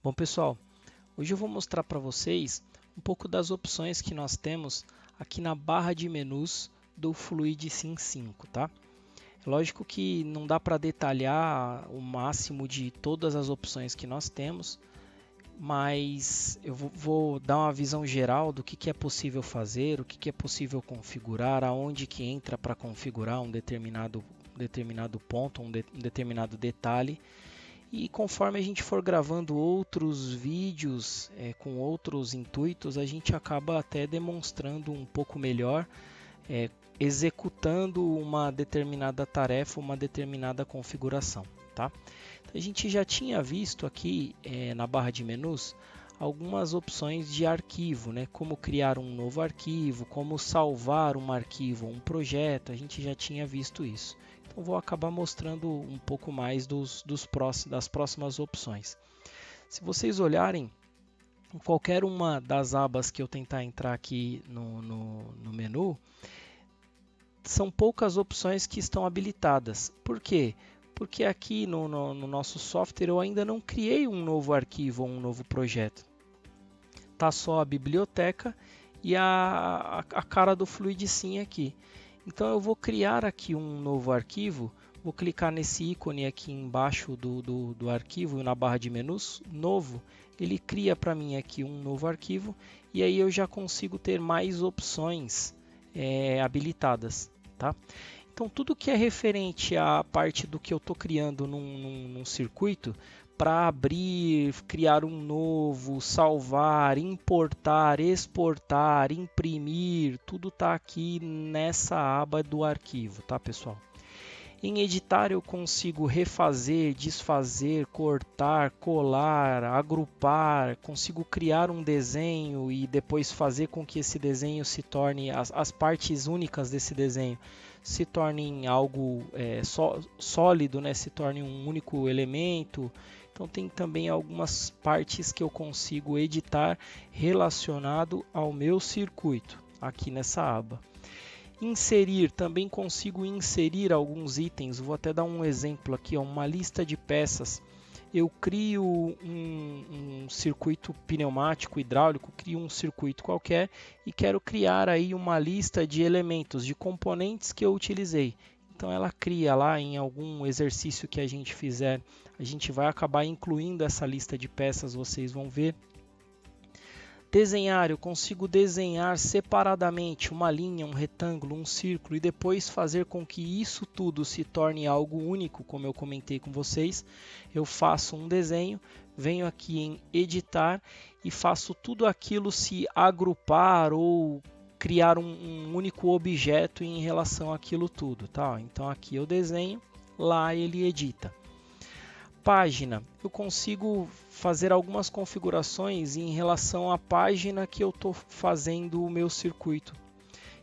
Bom, pessoal, hoje eu vou mostrar para vocês um pouco das opções que nós temos aqui na barra de menus do Fluid Sim 5, tá? É lógico que não dá para detalhar o máximo de todas as opções que nós temos, mas eu vou dar uma visão geral do que é possível fazer, o que é possível configurar, aonde que entra para configurar um determinado ponto, um determinado detalhe. E conforme a gente for gravando outros vídeos com outros intuitos, a gente acaba até demonstrando um pouco melhor, é, executando uma determinada tarefa, uma determinada configuração. Tá? Então, a gente já tinha visto aqui na barra de menus algumas opções de arquivo, né? Como criar um novo arquivo, como salvar um arquivo ou um projeto, a gente já tinha visto isso. Então vou acabar mostrando um pouco mais das próximas opções. Se vocês olharem, em qualquer uma das abas que eu tentar entrar aqui no menu, são poucas opções que estão habilitadas. Por quê? Porque aqui no nosso software eu ainda não criei um novo arquivo ou um novo projeto. Tá só a biblioteca e a cara do FluidSim aqui. Então eu vou criar aqui um novo arquivo, vou clicar nesse ícone aqui embaixo do arquivo, na barra de menus, novo, ele cria para mim aqui um novo arquivo e aí eu já consigo ter mais opções habilitadas. Tá? Então tudo que é referente à parte do que eu estou criando num circuito, para abrir, criar um novo, salvar, importar, exportar, imprimir, tudo está aqui nessa aba do arquivo, tá, pessoal? Em editar eu consigo refazer, desfazer, cortar, colar, agrupar, consigo criar um desenho e depois fazer com que esse desenho se torne, as partes únicas desse desenho se tornem algo sólido, né? Se torne um único elemento. Então tem também algumas partes que eu consigo editar relacionado ao meu circuito aqui nessa aba. Inserir, também consigo inserir alguns itens, vou até dar um exemplo aqui, ó, uma lista de peças. Eu crio um circuito pneumático hidráulico, crio um circuito qualquer e quero criar aí uma lista de elementos, de componentes que eu utilizei. Então ela cria lá em algum exercício que a gente fizer, a gente vai acabar incluindo essa lista de peças, vocês vão ver. Desenhar, eu consigo desenhar separadamente uma linha, um retângulo, um círculo e depois fazer com que isso tudo se torne algo único, como eu comentei com vocês. Eu faço um desenho, venho aqui em editar e faço tudo aquilo se agrupar ou criar um único objeto em relação àquilo tudo, tá? Então aqui eu desenho, lá ele edita. Página, eu consigo fazer algumas configurações em relação à página que eu estou fazendo o meu circuito.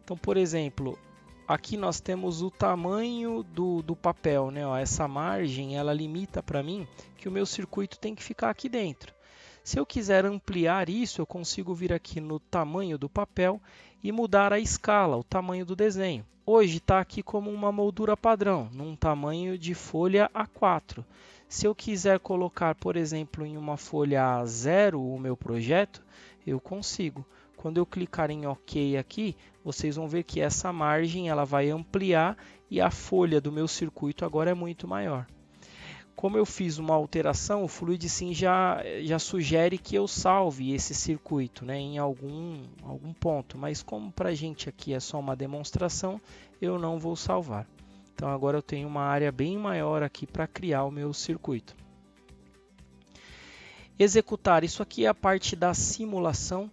Então, por exemplo, aqui nós temos o tamanho do papel, né? Ó, essa margem ela limita para mim que o meu circuito tem que ficar aqui dentro. Se eu quiser ampliar isso, eu consigo vir aqui no tamanho do papel e mudar a escala, o tamanho do desenho. Hoje está aqui como uma moldura padrão, num tamanho de folha A4. Se eu quiser colocar, por exemplo, em uma folha A0 o meu projeto, eu consigo. Quando eu clicar em OK aqui, vocês vão ver que essa margem ela vai ampliar e a folha do meu circuito agora é muito maior. Como eu fiz uma alteração, o FluidSim já sugere que eu salve esse circuito, né, em algum ponto, mas como para a gente aqui é só uma demonstração, eu não vou salvar. Então agora eu tenho uma área bem maior aqui para criar o meu circuito. Executar, isso aqui é a parte da simulação.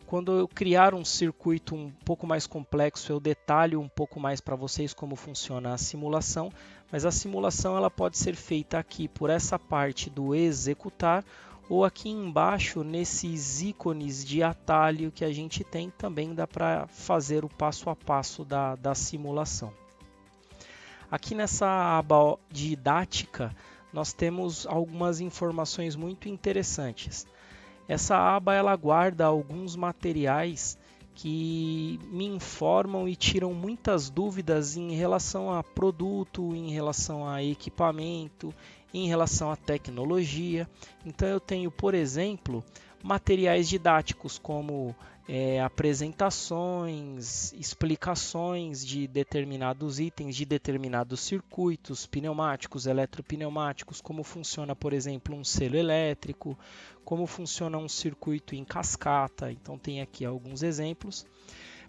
Quando eu criar um circuito um pouco mais complexo, eu detalho um pouco mais para vocês como funciona a simulação, mas a simulação ela pode ser feita aqui por essa parte do executar ou aqui embaixo nesses ícones de atalho que a gente tem, também dá para fazer o passo a passo da simulação. Aqui nessa aba didática, nós temos algumas informações muito interessantes. Essa aba ela guarda alguns materiais que me informam e tiram muitas dúvidas em relação a produto, em relação a equipamento, em relação à tecnologia. Então eu tenho, por exemplo, materiais didáticos como apresentações, explicações de determinados itens, de determinados circuitos pneumáticos, eletropneumáticos, como funciona, por exemplo, um selo elétrico, como funciona um circuito em cascata. Então tem aqui alguns exemplos.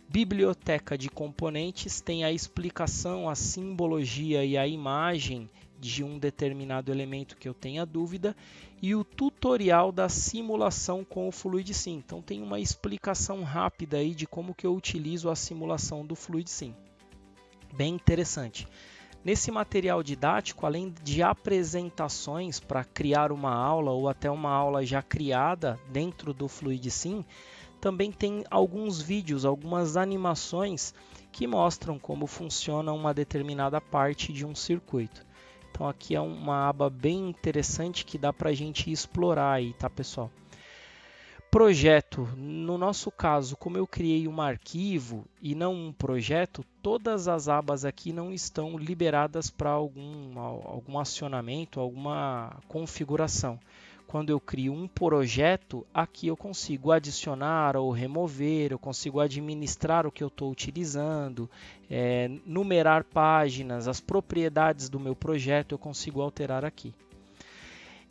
Biblioteca de componentes tem a explicação, a simbologia e a imagem de um determinado elemento que eu tenha dúvida, e o tutorial da simulação com o FluidSim. Então tem uma explicação rápida aí de como que eu utilizo a simulação do FluidSim. Bem interessante. Nesse material didático, além de apresentações para criar uma aula ou até uma aula já criada dentro do FluidSim, também tem alguns vídeos, algumas animações que mostram como funciona uma determinada parte de um circuito. Então aqui é uma aba bem interessante que dá para a gente explorar aí, tá, pessoal? Projeto. No nosso caso, como eu criei um arquivo e não um projeto, todas as abas aqui não estão liberadas para algum acionamento, alguma configuração. Quando eu crio um projeto, aqui eu consigo adicionar ou remover, eu consigo administrar o que eu estou utilizando, numerar páginas, as propriedades do meu projeto eu consigo alterar aqui.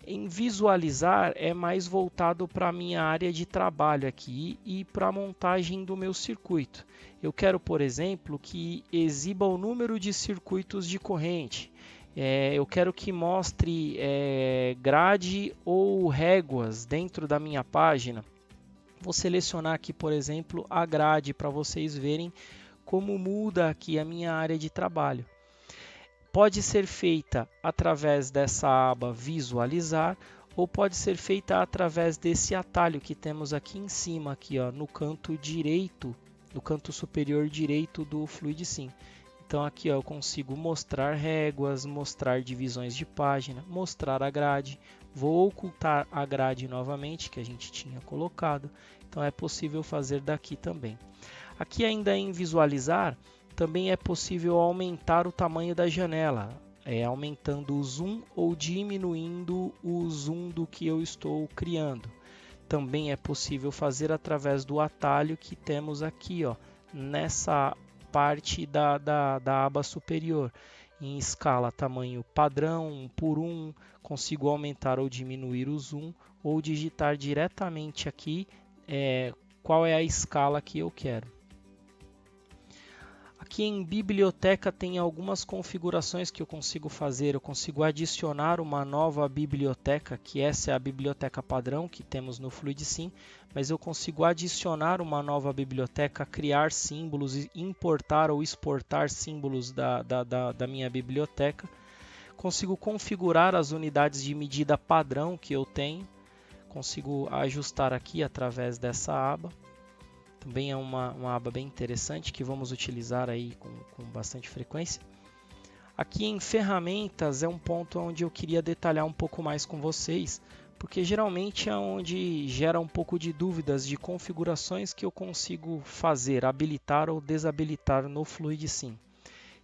Em visualizar é mais voltado para a minha área de trabalho aqui e para a montagem do meu circuito. Eu quero, por exemplo, que exiba o número de circuitos de corrente. Eu quero que mostre grade ou réguas dentro da minha página. Vou selecionar aqui, por exemplo, a grade para vocês verem como muda aqui a minha área de trabalho. Pode ser feita através dessa aba visualizar ou pode ser feita através desse atalho que temos aqui em cima, aqui, ó, no canto direito, no canto superior direito do FluidSim. Então aqui ó, eu consigo mostrar réguas, mostrar divisões de página, mostrar a grade. Vou ocultar a grade novamente, que a gente tinha colocado. Então é possível fazer daqui também. Aqui ainda em visualizar, também é possível aumentar o tamanho da janela. Aumentando o zoom ou diminuindo o zoom do que eu estou criando. Também é possível fazer através do atalho que temos aqui, ó, nessa parte da aba superior. Em escala tamanho padrão, 1 por 1, consigo aumentar ou diminuir o zoom ou digitar diretamente aqui qual é a escala que eu quero. Aqui em biblioteca tem algumas configurações que eu consigo fazer. Eu consigo adicionar uma nova biblioteca, que essa é a biblioteca padrão que temos no FluidSim, mas eu consigo adicionar uma nova biblioteca, criar símbolos, importar ou exportar símbolos da minha biblioteca. Consigo configurar as unidades de medida padrão que eu tenho. Consigo ajustar aqui através dessa aba. Também é uma aba bem interessante que vamos utilizar aí com bastante frequência. Aqui em ferramentas é um ponto onde eu queria detalhar um pouco mais com vocês, porque geralmente é onde gera um pouco de dúvidas de configurações que eu consigo fazer, habilitar ou desabilitar no FluidSim.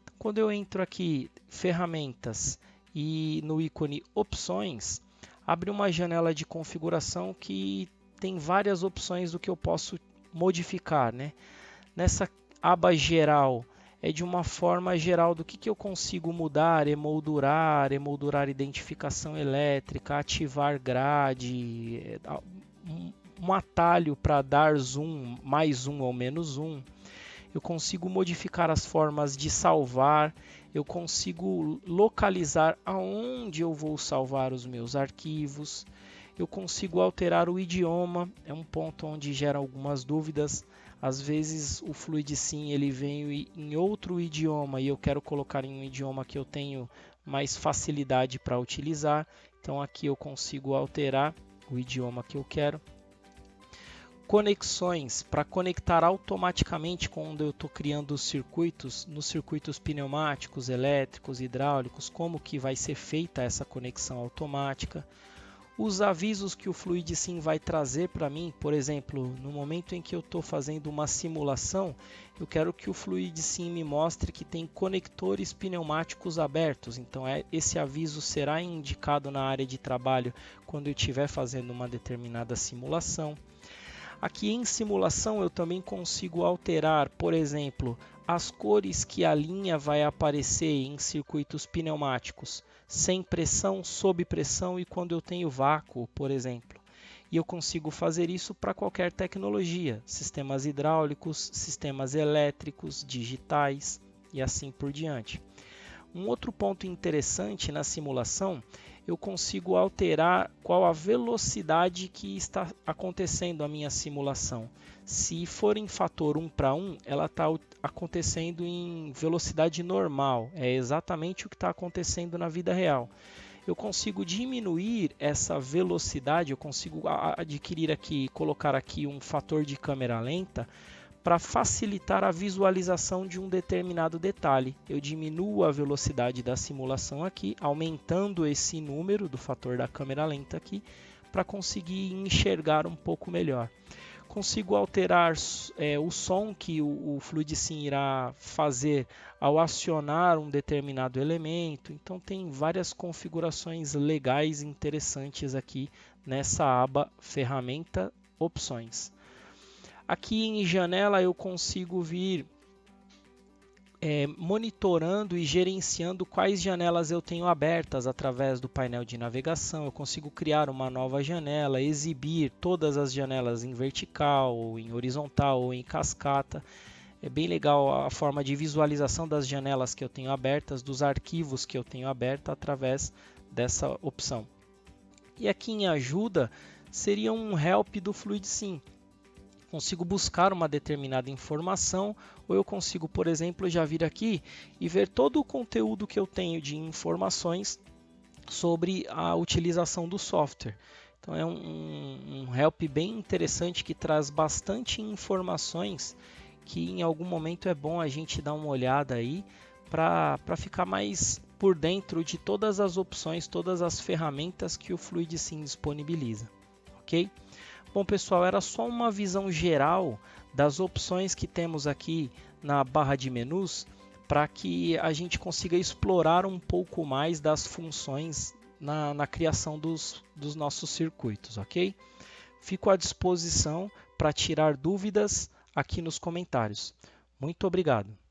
Então, quando eu entro aqui ferramentas e no ícone opções, abre uma janela de configuração que tem várias opções do que eu posso modificar, né? Nessa aba geral é de uma forma geral do que eu consigo mudar, emoldurar identificação elétrica, ativar grade, um atalho para dar zoom, mais zoom ou menos zoom. Eu consigo modificar as formas de salvar, eu consigo localizar aonde eu vou salvar os meus arquivos. Eu consigo alterar o idioma, é um ponto onde gera algumas dúvidas. Às vezes o FluidSim ele vem em outro idioma e eu quero colocar em um idioma que eu tenho mais facilidade para utilizar. Então aqui eu consigo alterar o idioma que eu quero. Conexões, para conectar automaticamente quando eu estou criando os circuitos, nos circuitos pneumáticos, elétricos, hidráulicos, como que vai ser feita essa conexão automática. Os avisos que o FluidSim vai trazer para mim, por exemplo, no momento em que eu estou fazendo uma simulação, eu quero que o FluidSim me mostre que tem conectores pneumáticos abertos. Então, esse aviso será indicado na área de trabalho quando eu estiver fazendo uma determinada simulação. Aqui em simulação eu também consigo alterar, por exemplo, as cores que a linha vai aparecer em circuitos pneumáticos, sem pressão, sob pressão e quando eu tenho vácuo, por exemplo. E eu consigo fazer isso para qualquer tecnologia, sistemas hidráulicos, sistemas elétricos, digitais e assim por diante. Um outro ponto interessante na simulação, eu consigo alterar qual a velocidade que está acontecendo a minha simulação. Se for em fator 1:1, ela está acontecendo em velocidade normal, é exatamente o que está acontecendo na vida real. Eu consigo diminuir essa velocidade, eu consigo adquirir aqui, colocar aqui um fator de câmera lenta, para facilitar a visualização de um determinado detalhe. Eu diminuo a velocidade da simulação aqui, aumentando esse número do fator da câmera lenta aqui, para conseguir enxergar um pouco melhor. Consigo alterar o som que o FluidSim irá fazer ao acionar um determinado elemento. Então tem várias configurações legais e interessantes aqui nessa aba Ferramenta Opções. Aqui em janela eu consigo vir monitorando e gerenciando quais janelas eu tenho abertas através do painel de navegação. Eu consigo criar uma nova janela, exibir todas as janelas em vertical, ou em horizontal ou em cascata. É bem legal a forma de visualização das janelas que eu tenho abertas, dos arquivos que eu tenho aberto através dessa opção. E aqui em ajuda seria um help do FluidSim. Consigo buscar uma determinada informação, ou eu consigo, por exemplo, já vir aqui e ver todo o conteúdo que eu tenho de informações sobre a utilização do software. Então é um help bem interessante que traz bastante informações que em algum momento é bom a gente dar uma olhada aí para ficar mais por dentro de todas as opções, todas as ferramentas que o FluidSim disponibiliza, ok? Bom, pessoal, era só uma visão geral das opções que temos aqui na barra de menus para que a gente consiga explorar um pouco mais das funções na criação dos nossos circuitos, ok? Fico à disposição para tirar dúvidas aqui nos comentários. Muito obrigado!